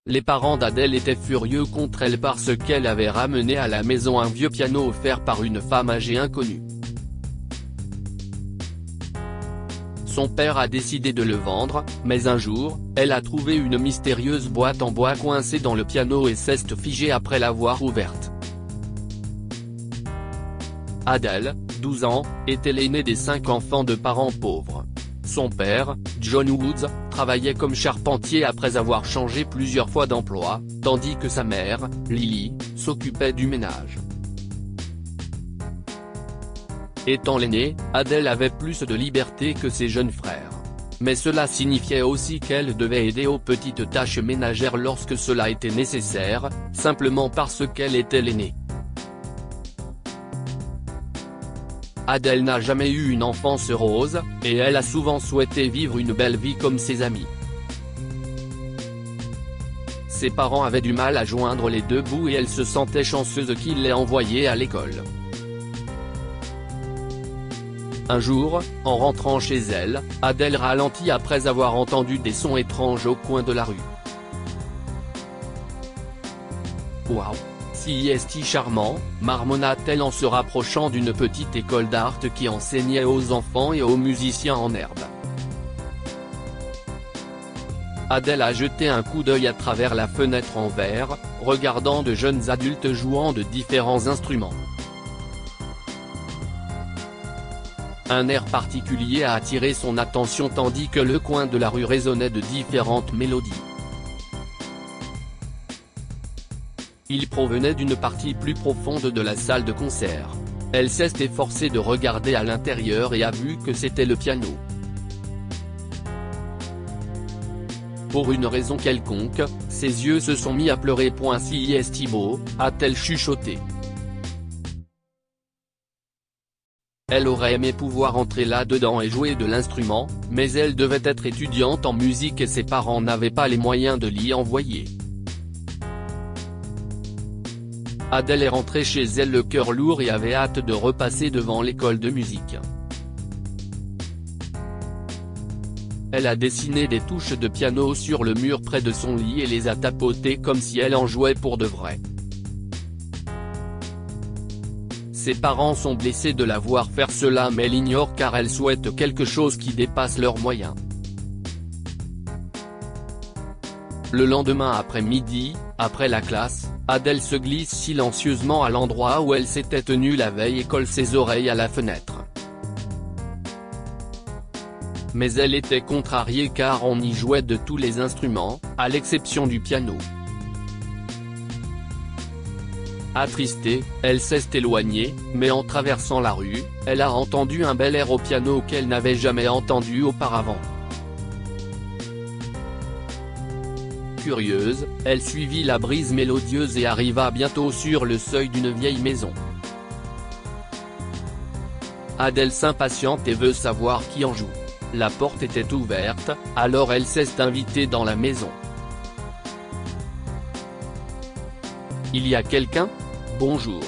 Les parents d'Adèle étaient furieux contre elle parce qu'elle avait ramené à la maison un vieux piano offert par une femme âgée inconnue. Son père a décidé de le vendre, mais un jour, elle a trouvé une mystérieuse boîte en bois coincée dans le piano et s'est figée après l'avoir ouverte. Adèle, 12 ans, était l'aînée des 5 enfants de parents pauvres. Son père, John Woods, travaillait comme charpentier après avoir changé plusieurs fois d'emploi, tandis que sa mère, Lily, s'occupait du ménage. Étant l'aînée, Adèle avait plus de liberté que ses jeunes frères. Mais cela signifiait aussi qu'elle devait aider aux petites tâches ménagères lorsque cela était nécessaire, simplement parce qu'elle était l'aînée. Adèle n'a jamais eu une enfance rose, et elle a souvent souhaité vivre une belle vie comme ses amis. Ses parents avaient du mal à joindre les deux bouts et elle se sentait chanceuse qu'ils l'aient envoyée à l'école. Un jour, en rentrant chez elle, Adèle ralentit après avoir entendu des sons étranges au coin de la rue. « Waouh, si est charmant », marmonna-t-elle en se rapprochant d'une petite école d'art qui enseignait aux enfants et aux musiciens en herbe. Adèle a jeté un coup d'œil à travers la fenêtre en verre, regardant de jeunes adultes jouant de différents instruments. Un air particulier a attiré son attention tandis que le coin de la rue résonnait de différentes mélodies. Il provenait d'une partie plus profonde de la salle de concert. Elle s'est efforcée de regarder à l'intérieur et a vu que c'était le piano. Pour une raison quelconque, ses yeux se sont mis à pleurer. Si est beau, a-t-elle chuchoté. Elle aurait aimé pouvoir entrer là-dedans et jouer de l'instrument, mais elle devait être étudiante en musique et ses parents n'avaient pas les moyens de l'y envoyer. Adèle est rentrée chez elle le cœur lourd et avait hâte de repasser devant l'école de musique. Elle a dessiné des touches de piano sur le mur près de son lit et les a tapotées comme si elle en jouait pour de vrai. Ses parents sont blessés de la voir faire cela mais l'ignorent car elle souhaite quelque chose qui dépasse leurs moyens. Le lendemain après-midi, après la classe, Adèle se glisse silencieusement à l'endroit où elle s'était tenue la veille et colle ses oreilles à la fenêtre. Mais elle était contrariée car on y jouait de tous les instruments, à l'exception du piano. Attristée, elle s'est éloignée, mais en traversant la rue, elle a entendu un bel air au piano qu'elle n'avait jamais entendu auparavant. Curieuse, elle suivit la brise mélodieuse et arriva bientôt sur le seuil d'une vieille maison. Adèle s'impatiente et veut savoir qui en joue. La porte était ouverte, alors elle s'est invitée dans la maison. « Il y a quelqu'un ? Bonjour.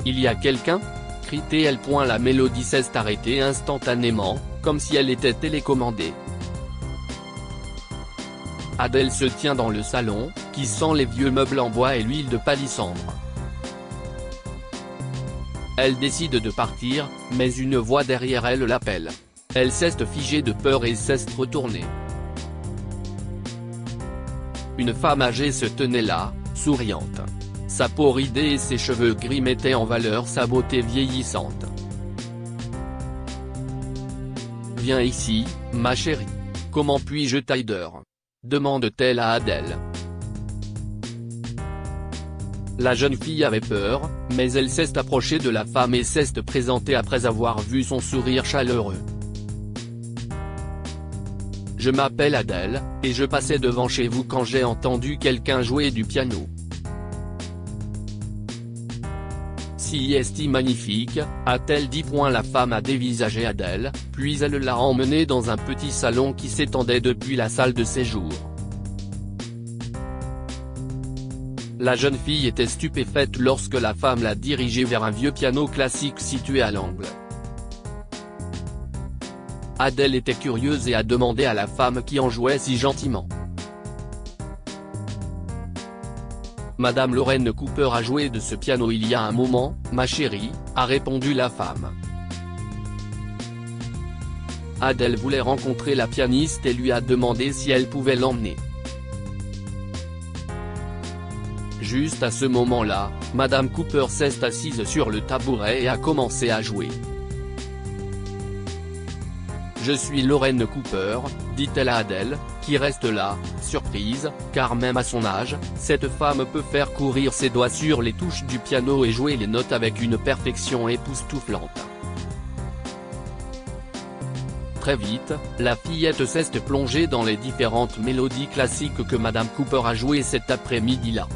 Il y a quelqu'un ? » crie-t-elle. La mélodie s'est arrêtée instantanément, comme si elle était télécommandée. Adèle se tient dans le salon, qui sent les vieux meubles en bois et l'huile de palissandre. Elle décide de partir, mais une voix derrière elle l'appelle. Elle s'est figée de peur et s'est retournée. Une femme âgée se tenait là, souriante. Sa peau ridée et ses cheveux gris mettaient en valeur sa beauté vieillissante. « Viens ici, ma chérie. Comment puis-je t'aider ?» demande-t-elle à Adèle. La jeune fille avait peur, mais elle s'est approchée de la femme et s'est présentée après avoir vu son sourire chaleureux. « Je m'appelle Adèle, et je passais devant chez vous quand j'ai entendu quelqu'un jouer du piano. » Si est magnifique, a-t-elle dit. La femme a dévisagé Adèle, puis elle l'a emmenée dans un petit salon qui s'étendait depuis la salle de séjour. La jeune fille était stupéfaite lorsque la femme l'a dirigée vers un vieux piano classique situé à l'angle. Adèle était curieuse et a demandé à la femme qui en jouait si gentiment. Madame Lorraine Cooper a joué de ce piano il y a un moment, ma chérie, a répondu la femme. Adele voulait rencontrer la pianiste et lui a demandé si elle pouvait l'emmener. Juste à ce moment-là, Madame Cooper s'est assise sur le tabouret et a commencé à jouer. « Je suis Lorraine Cooper », dit-elle à Adele, qui reste là, surprise, car même à son âge, cette femme peut faire courir ses doigts sur les touches du piano et jouer les notes avec une perfection époustouflante. Très vite, la fillette s'est plongée dans les différentes mélodies classiques que Madame Cooper a jouées cet après-midi-là.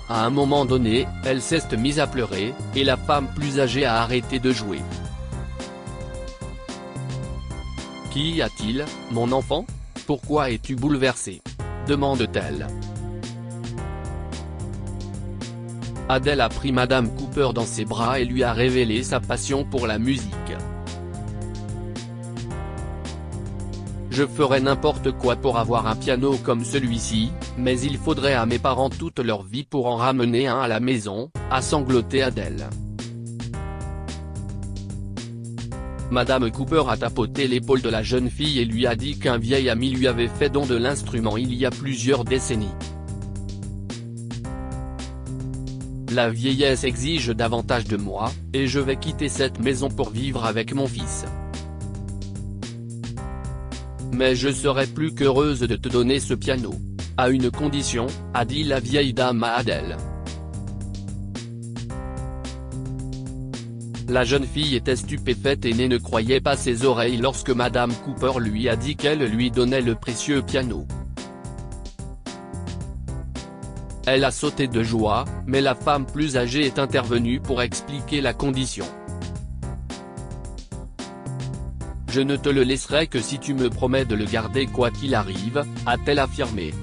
À un moment donné, elle s'est mise à pleurer, et la femme plus âgée a arrêté de jouer. « Qu'y a-t-il, mon enfant? Pourquoi es-tu bouleversé ?» demande-t-elle. Adele a pris Madame Cooper dans ses bras et lui a révélé sa passion pour la musique. « Je ferais n'importe quoi pour avoir un piano comme celui-ci, mais il faudrait à mes parents toute leur vie pour en ramener un à la maison », a sangloté Adele. Madame Cooper a tapoté l'épaule de la jeune fille et lui a dit qu'un vieil ami lui avait fait don de l'instrument il y a plusieurs décennies. La vieillesse exige davantage de moi, et je vais quitter cette maison pour vivre avec mon fils. Mais je serai plus qu'heureuse de te donner ce piano. À une condition, a dit la vieille dame à Adele. La jeune fille était stupéfaite et ne croyait pas ses oreilles lorsque Madame Cooper lui a dit qu'elle lui donnait le précieux piano. Elle a sauté de joie, mais la femme plus âgée est intervenue pour expliquer la condition. « Je ne te le laisserai que si tu me promets de le garder quoi qu'il arrive », a-t-elle affirmé.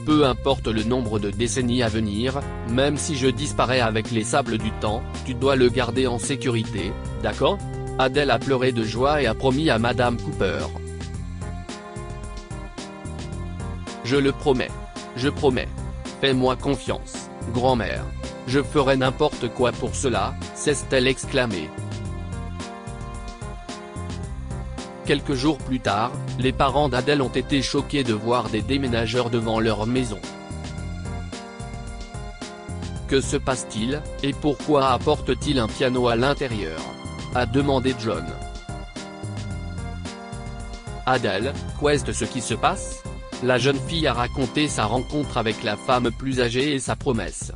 Peu importe le nombre de décennies à venir, même si je disparais avec les sables du temps, tu dois le garder en sécurité, d'accord ? Adele a pleuré de joie et a promis à Madame Cooper. Je le promets. Je promets. Fais-moi confiance, grand-mère. Je ferai n'importe quoi pour cela, s'est-elle exclamée. Quelques jours plus tard, les parents d'Adele ont été choqués de voir des déménageurs devant leur maison. Que se passe-t-il, et pourquoi apporte-t-il un piano à l'intérieur ? A demandé John. Adele, qu'est-ce ce qui se passe ? La jeune fille a raconté sa rencontre avec la femme plus âgée et sa promesse.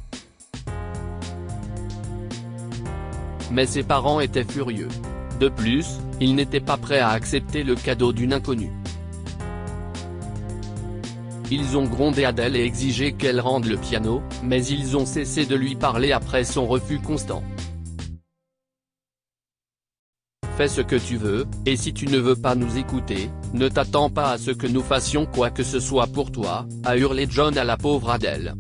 Mais ses parents étaient furieux. De plus, ils n'étaient pas prêts à accepter le cadeau d'une inconnue. Ils ont grondé Adele et exigé qu'elle rende le piano, mais ils ont cessé de lui parler après son refus constant. Fais ce que tu veux, et si tu ne veux pas nous écouter, ne t'attends pas à ce que nous fassions quoi que ce soit pour toi, a hurlé John à la pauvre Adele.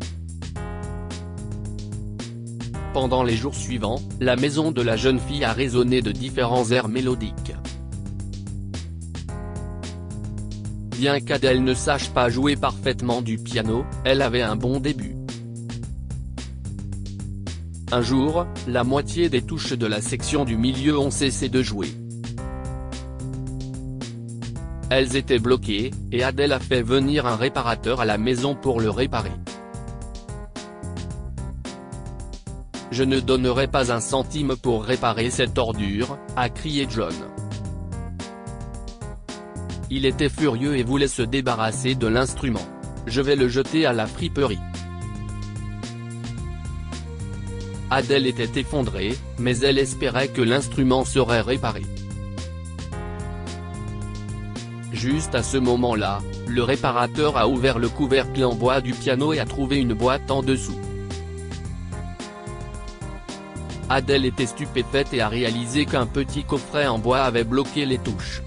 Pendant les jours suivants, la maison de la jeune fille a résonné de différents airs mélodiques. Bien qu'Adele ne sache pas jouer parfaitement du piano, elle avait un bon début. Un jour, la moitié des touches de la section du milieu ont cessé de jouer. Elles étaient bloquées, et Adele a fait venir un réparateur à la maison pour le réparer. Je ne donnerai pas un centime pour réparer cette ordure, a crié John. Il était furieux et voulait se débarrasser de l'instrument. Je vais le jeter à la friperie. Adele était effondrée, mais elle espérait que l'instrument serait réparé. Juste à ce moment-là, le réparateur a ouvert le couvercle en bois du piano et a trouvé une boîte en dessous. Adele était stupéfaite et a réalisé qu'un petit coffret en bois avait bloqué les touches.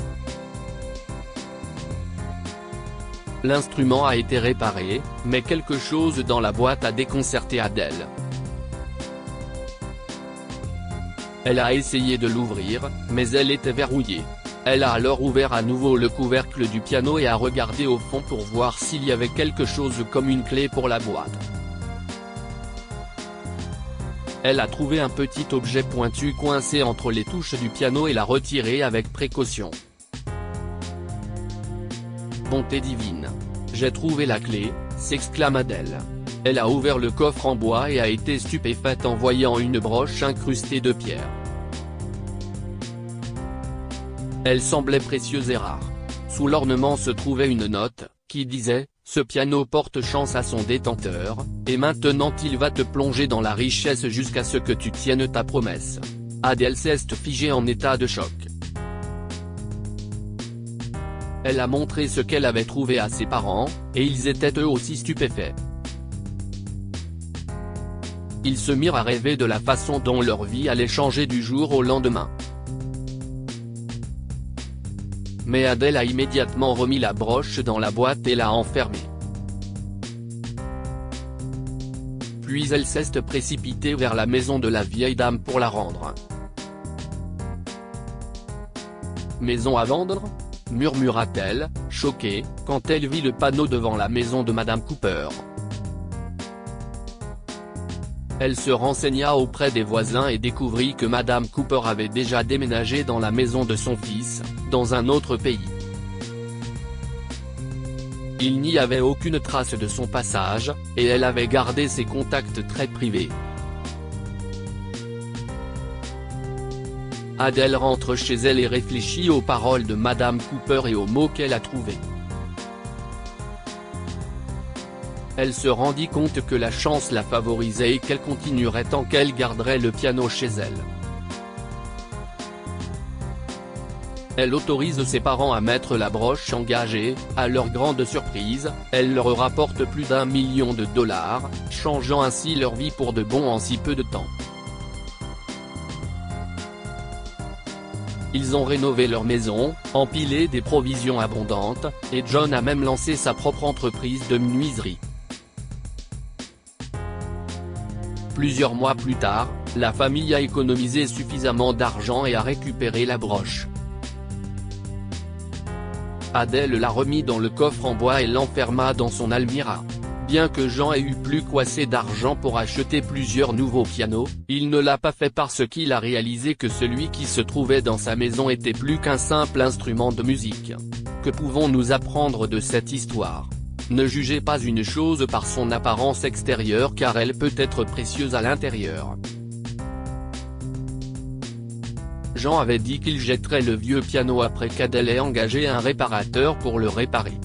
L'instrument a été réparé, mais quelque chose dans la boîte a déconcerté Adele. Elle a essayé de l'ouvrir, mais elle était verrouillée. Elle a alors ouvert à nouveau le couvercle du piano et a regardé au fond pour voir s'il y avait quelque chose comme une clé pour la boîte. Elle a trouvé un petit objet pointu coincé entre les touches du piano et l'a retiré avec précaution. Bonté divine. J'ai trouvé la clé, s'exclame Adele. Elle a ouvert le coffre en bois et a été stupéfaite en voyant une broche incrustée de pierres. Elle semblait précieuse et rare. Sous l'ornement se trouvait une note, qui disait « Ce piano porte chance à son détenteur, et maintenant il va te plonger dans la richesse jusqu'à ce que tu tiennes ta promesse. » Adele s'est figée en état de choc. Elle a montré ce qu'elle avait trouvé à ses parents, et ils étaient eux aussi stupéfaits. Ils se mirent à rêver de la façon dont leur vie allait changer du jour au lendemain. Mais Adele a immédiatement remis la broche dans la boîte et l'a enfermée. Puis elle s'est précipitée vers la maison de la vieille dame pour la rendre. « Maison à vendre ?» murmura-t-elle, choquée, quand elle vit le panneau devant la maison de Madame Cooper. Elle se renseigna auprès des voisins et découvrit que Madame Cooper avait déjà déménagé dans la maison de son fils, dans un autre pays. Il n'y avait aucune trace de son passage, et elle avait gardé ses contacts très privés. Adele rentre chez elle et réfléchit aux paroles de Madame Cooper et aux mots qu'elle a trouvés. Elle se rendit compte que la chance la favorisait et qu'elle continuerait tant qu'elle garderait le piano chez elle. Elle autorise ses parents à mettre la broche engagée, à leur grande surprise, elle leur rapporte plus d'1 million de dollars, changeant ainsi leur vie pour de bon en si peu de temps. Ils ont rénové leur maison, empilé des provisions abondantes, et John a même lancé sa propre entreprise de menuiserie. Plusieurs mois plus tard, la famille a économisé suffisamment d'argent et a récupéré la broche. Adele l'a remis dans le coffre en bois et l'enferma dans son almira. Bien que Jean ait eu plus qu'assez d'argent pour acheter plusieurs nouveaux pianos, il ne l'a pas fait parce qu'il a réalisé que celui qui se trouvait dans sa maison était plus qu'un simple instrument de musique. Que pouvons-nous apprendre de cette histoire ? Ne jugez pas une chose par son apparence extérieure car elle peut être précieuse à l'intérieur. Jean avait dit qu'il jetterait le vieux piano après qu'Adele ait engagé un réparateur pour le réparer.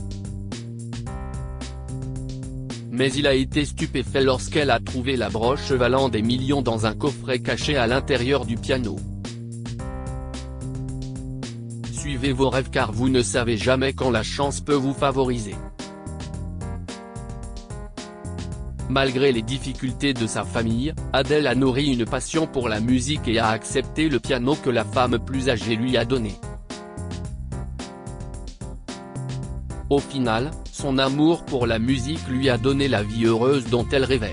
Mais il a été stupéfait lorsqu'elle a trouvé la broche valant des millions dans un coffret caché à l'intérieur du piano. Suivez vos rêves car vous ne savez jamais quand la chance peut vous favoriser. Malgré les difficultés de sa famille, Adele a nourri une passion pour la musique et a accepté le piano que la femme plus âgée lui a donné. Au final, son amour pour la musique lui a donné la vie heureuse dont elle rêvait.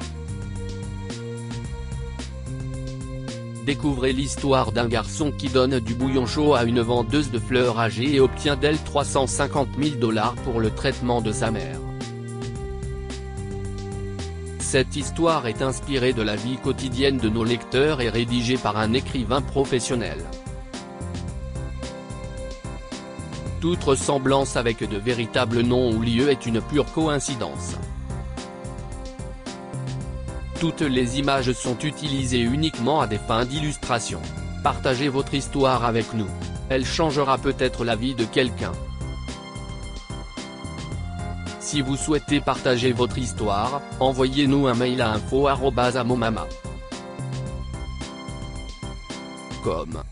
Découvrez l'histoire d'un garçon qui donne du bouillon chaud à une vendeuse de fleurs âgée et obtient d'elle 350 000 $ pour le traitement de sa mère. Cette histoire est inspirée de la vie quotidienne de nos lecteurs et rédigée par un écrivain professionnel. Toute ressemblance avec de véritables noms ou lieux est une pure coïncidence. Toutes les images sont utilisées uniquement à des fins d'illustration. Partagez votre histoire avec nous. Elle changera peut-être la vie de quelqu'un. Si vous souhaitez partager votre histoire, envoyez-nous un mail à info@amomama.com.